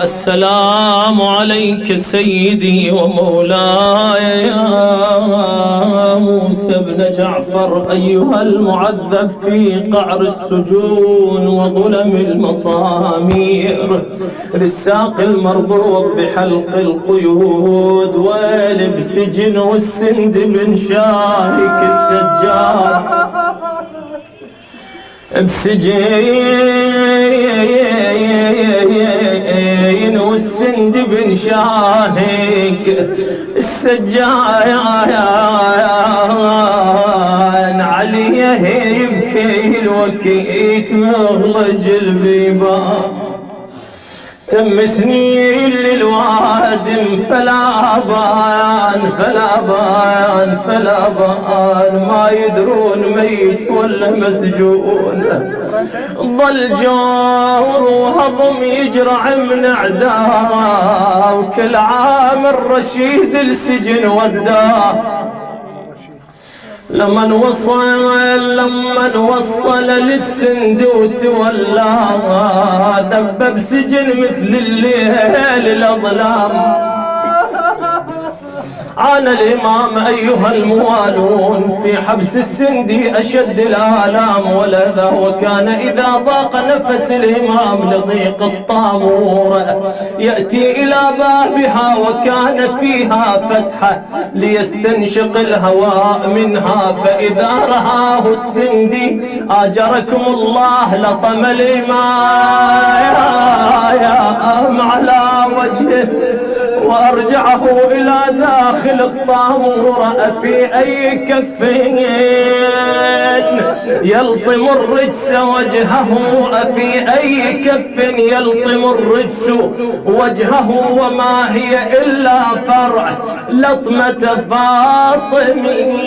السلام عليك سيدي ومولاي يا موسى بن جعفر أيها المعذب في قعر السجون وظلم المطامير، رساق المربوط بحلق القيود، ويل بسجن والسند بن شاهك السجار بسجين والسند بن شاهك السجان عليه يبكي الوكيت مغلج البيبان، تم سنين للوادم فلا بان ما يدرون ميت ولا مسجون، ظل جور وهضم يجرع من اعداه، وكل عام الرشيد السجن وداه، لمن وصل للسند وتولاه، دب بسجن مثل الليل الأظلام. عانى الإمام أيها الموالون في حبس السند أشد الآلام ولذا، وكان إذا ضاق نفس الإمام لضيق الطامور يأتي إلى بابها، وكان فيها فتحة ليستنشق الهواء منها، فإذا رآه السندي آجركم الله لطم الإمام على وجهه وأرجعه إلى داخل الطامور، في أي كف يلطم الرجس وجهه، في أي كف يلطم الرجس وجهه، وما هي إلا فرع لطمة فاطمة.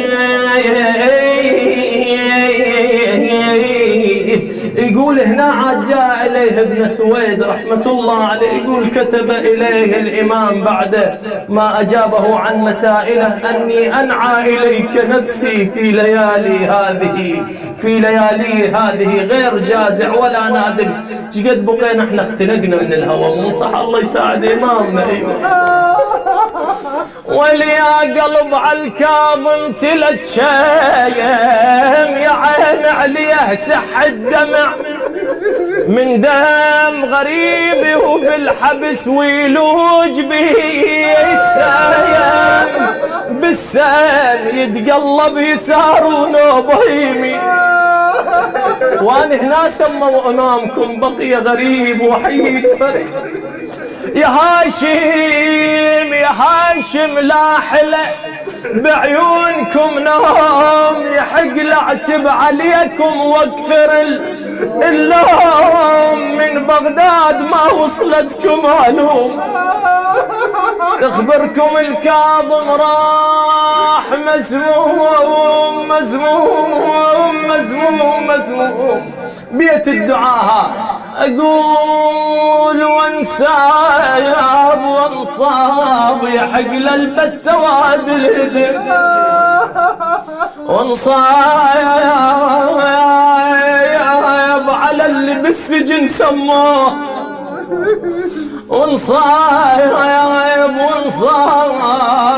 يقول هنا عاد جاء إليه ابن سويد رحمة الله عليه، يقول كتب إليه الإمام بعد ما أجابه عن مسائله أني أنعى إليك نفسي في ليالي هذه غير جازع ولا نادر. شقد بقينا احنا اختنقنا من الهوى منصح، الله يساعد إمامنا. وليا قلب عالكاظم تلتشيم، يا عين عليه سح الدمع من دم غريب، وبالحبس ويلوج به السايم، بالسام يتقلب يسار ونوبه يمين، وانا هنا سموا امامكم بقي غريب وحيد فرح. يا هاشم لا حلة بعيونكم نوم، يحق لعتب عليكم واكثر اللوم، من بغداد ما وصلتكم علوم، تخبركم الكاظم راح مسموم مسموم مسموم مسموم. بيت الدعاء اقول وانساب وانصاب، يحق للبس سواد الهدم وانصاب على اللي بالسجن سموه، وانصاب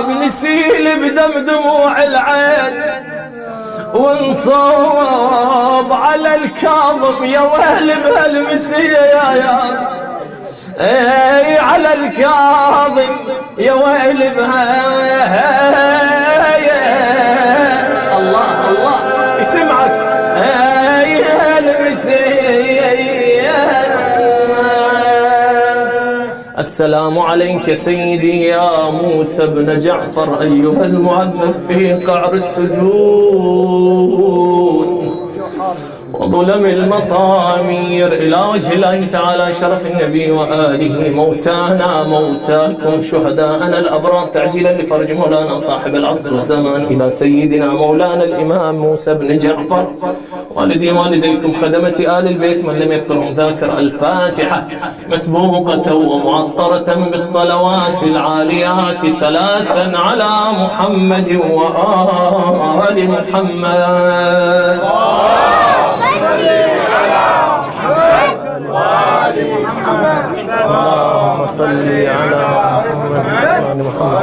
نسيل بدم دموع العين، وانصاب على الكاظم يا ويل بهالمسيه يا اي على الكاظم يا ويل بها. الله الله يسمعك اي المسيه. السلام عليك سيدي يا موسى بن جعفر أيها المعذب في قعر السجون وظلم المطامير، إلى وجه الله تعالى شرف النبي وآله، موتانا موتاكم شهداءنا الأبرار، تعجيلا لفرج مولانا صاحب العصر والزمان، إلى سيدنا مولانا الإمام موسى بن جعفر، والدي والديكم خدمة آل البيت من لم يذكرهم ذاكر. الفاتحة مسبوقة ومعطرة بالصلوات العاليات ثلاثا على محمد وآل محمد. صل على محمد وعلى محمد.